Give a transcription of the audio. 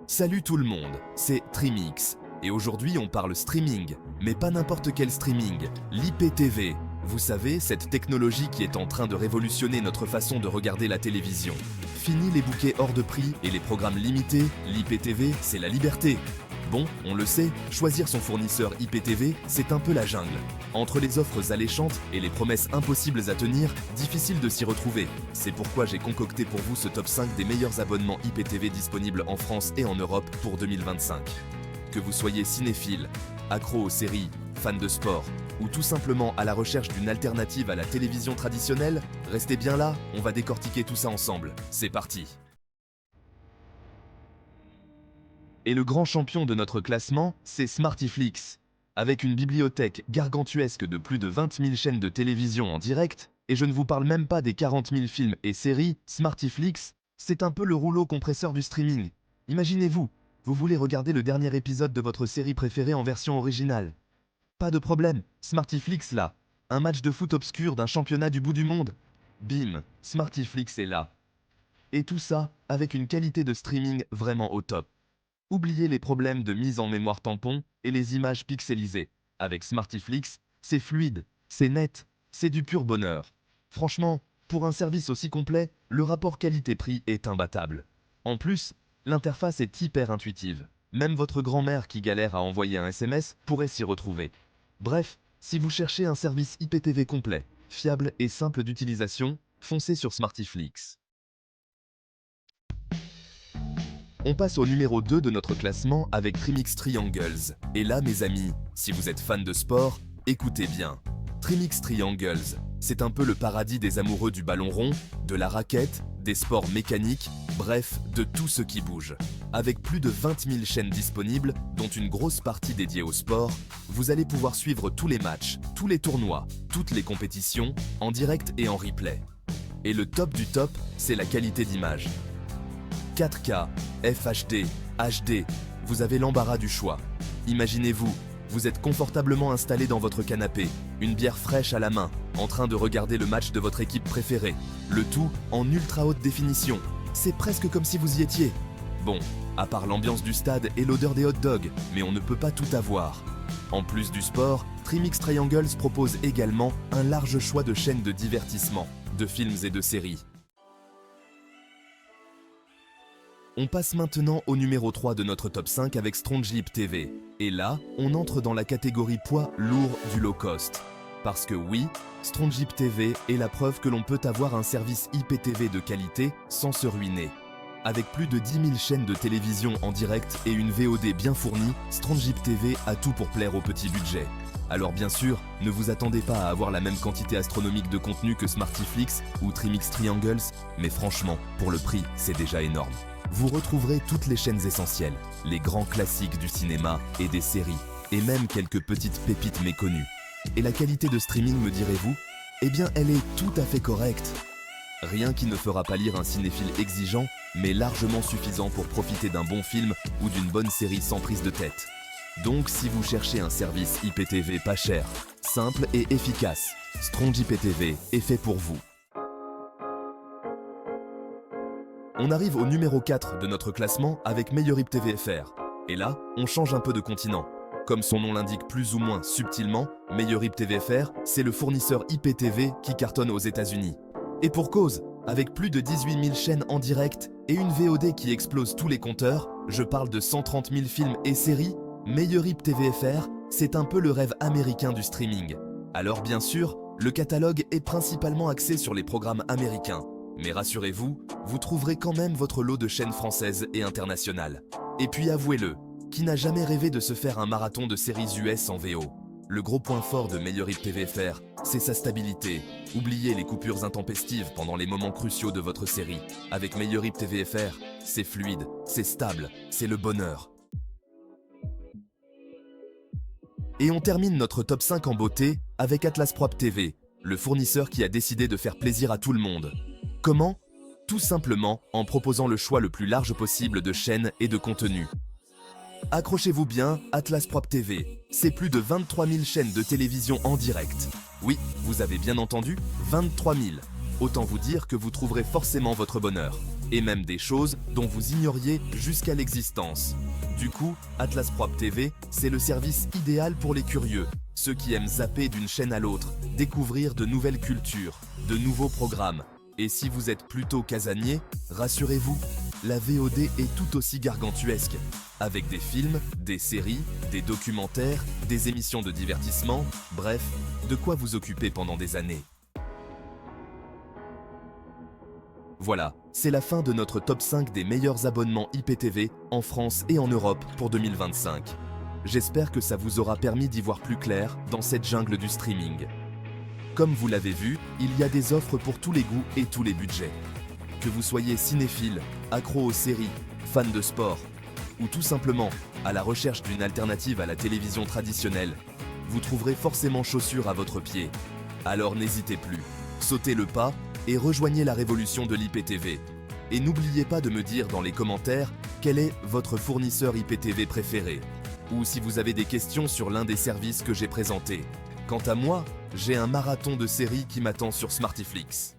Salut tout le monde, c'est Trimix. Et aujourd'hui on parle streaming, mais pas n'importe quel streaming, l'IPTV. Vous savez, cette technologie qui est en train de révolutionner notre façon de regarder la télévision. Fini les bouquets hors de prix et les programmes limités, l'IPTV c'est la liberté. Bon, on le sait, choisir son fournisseur IPTV, c'est un peu la jungle. Entre les offres alléchantes et les promesses impossibles à tenir, difficile de s'y retrouver. C'est pourquoi j'ai concocté pour vous ce top 5 des meilleurs abonnements IPTV disponibles en France et en Europe pour 2025. Que vous soyez cinéphile, accro aux séries, fan de sport, ou tout simplement à la recherche d'une alternative à la télévision traditionnelle, restez bien là, on va décortiquer tout ça ensemble. C'est parti! Et le grand champion de notre classement, c'est Smartiflix. Avec une bibliothèque gargantuesque de plus de 20 000 chaînes de télévision en direct, et je ne vous parle même pas des 40 000 films et séries, Smartiflix, c'est un peu le rouleau compresseur du streaming. Imaginez-vous, vous voulez regarder le dernier épisode de votre série préférée en version originale. Pas de problème, Smartiflix là. Un match de foot obscur d'un championnat du bout du monde. Bim, Smartiflix est là. Et tout ça avec une qualité de streaming vraiment au top. Oubliez les problèmes de mise en mémoire tampon et les images pixelisées. Avec Smartiflix, c'est fluide, c'est net, c'est du pur bonheur. Franchement, pour un service aussi complet, le rapport qualité-prix est imbattable. En plus, l'interface est hyper intuitive. Même votre grand-mère qui galère à envoyer un SMS pourrait s'y retrouver. Bref, si vous cherchez un service IPTV complet, fiable et simple d'utilisation, foncez sur Smartiflix. On passe au numéro 2 de notre classement avec Trimix Triangles. Et là mes amis, si vous êtes fan de sport, écoutez bien. Trimix Triangles, c'est un peu le paradis des amoureux du ballon rond, de la raquette, des sports mécaniques, bref, de tout ce qui bouge. Avec plus de 20 000 chaînes disponibles, dont une grosse partie dédiée au sport, vous allez pouvoir suivre tous les matchs, tous les tournois, toutes les compétitions, en direct et en replay. Et le top du top, c'est la qualité d'image. 4K, FHD, HD, vous avez l'embarras du choix. Imaginez-vous, vous êtes confortablement installé dans votre canapé, une bière fraîche à la main, en train de regarder le match de votre équipe préférée. Le tout en ultra haute définition. C'est presque comme si vous y étiez. Bon, à part l'ambiance du stade et l'odeur des hot dogs, mais on ne peut pas tout avoir. En plus du sport, Trimix Triangles propose également un large choix de chaînes de divertissement, de films et de séries. On passe maintenant au numéro 3 de notre top 5 avec StrongLip TV. Et là, on entre dans la catégorie poids lourd du low cost. Parce que oui, StrongLip TV est la preuve que l'on peut avoir un service IPTV de qualité sans se ruiner. Avec plus de 10 000 chaînes de télévision en direct et une VOD bien fournie, StrongLip TV a tout pour plaire au petit budget. Alors bien sûr, ne vous attendez pas à avoir la même quantité astronomique de contenu que Smartiflix ou Trimix Triangles, mais franchement, pour le prix, c'est déjà énorme. Vous retrouverez toutes les chaînes essentielles, les grands classiques du cinéma et des séries, et même quelques petites pépites méconnues. Et la qualité de streaming, me direz-vous? Eh bien, elle est tout à fait correcte. Rien qui ne fera pas lire un cinéphile exigeant, mais largement suffisant pour profiter d'un bon film ou d'une bonne série sans prise de tête. Donc, si vous cherchez un service IPTV pas cher, simple et efficace, StrongIPTV est fait pour vous. On arrive au numéro 4 de notre classement avec Meilleur IPTV FR. Et là, on change un peu de continent. Comme son nom l'indique plus ou moins subtilement, Meilleur IPTV FR, c'est le fournisseur IPTV qui cartonne aux États-Unis. Et pour cause, avec plus de 18 000 chaînes en direct et une VOD qui explose tous les compteurs, je parle de 130 000 films et séries, Meilleur IPTV FR, c'est un peu le rêve américain du streaming. Alors bien sûr, le catalogue est principalement axé sur les programmes américains. Mais rassurez-vous, vous trouverez quand même votre lot de chaînes françaises et internationales. Et puis avouez-le, qui n'a jamais rêvé de se faire un marathon de séries US en VO? Le gros point fort de Meilleur IPTV FR, c'est sa stabilité. Oubliez les coupures intempestives pendant les moments cruciaux de votre série. Avec Meilleur IPTV FR, c'est fluide, c'est stable, c'est le bonheur. Et on termine notre top 5 en beauté avec Atlas Prop TV, le fournisseur qui a décidé de faire plaisir à tout le monde. Comment? Tout simplement en proposant le choix le plus large possible de chaînes et de contenus. Accrochez-vous bien, Atlas Prop TV, c'est plus de 23 000 chaînes de télévision en direct. Oui, vous avez bien entendu, 23 000. Autant vous dire que vous trouverez forcément votre bonheur. et même des choses dont vous ignoriez jusqu'à l'existence. Du coup, Atlas Prop TV, c'est le service idéal pour les curieux, ceux qui aiment zapper d'une chaîne à l'autre, découvrir de nouvelles cultures, de nouveaux programmes. Et si vous êtes plutôt casanier, rassurez-vous, la VOD est tout aussi gargantuesque, avec des films, des séries, des documentaires, des émissions de divertissement, bref, de quoi vous occuper pendant des années. Voilà, c'est la fin de notre top 5 des meilleurs abonnements IPTV en France et en Europe pour 2025. J'espère que ça vous aura permis d'y voir plus clair dans cette jungle du streaming. Comme vous l'avez vu, il y a des offres pour tous les goûts et tous les budgets. Que vous soyez cinéphile, accro aux séries, fan de sport, ou tout simplement à la recherche d'une alternative à la télévision traditionnelle, vous trouverez forcément chaussures à votre pied. Alors n'hésitez plus, sautez le pas et rejoignez la révolution de l'IPTV. Et n'oubliez pas de me dire dans les commentaires quel est votre fournisseur IPTV préféré, ou si vous avez des questions sur l'un des services que j'ai présentés. Quant à moi, j'ai un marathon de séries qui m'attend sur Smartiflix.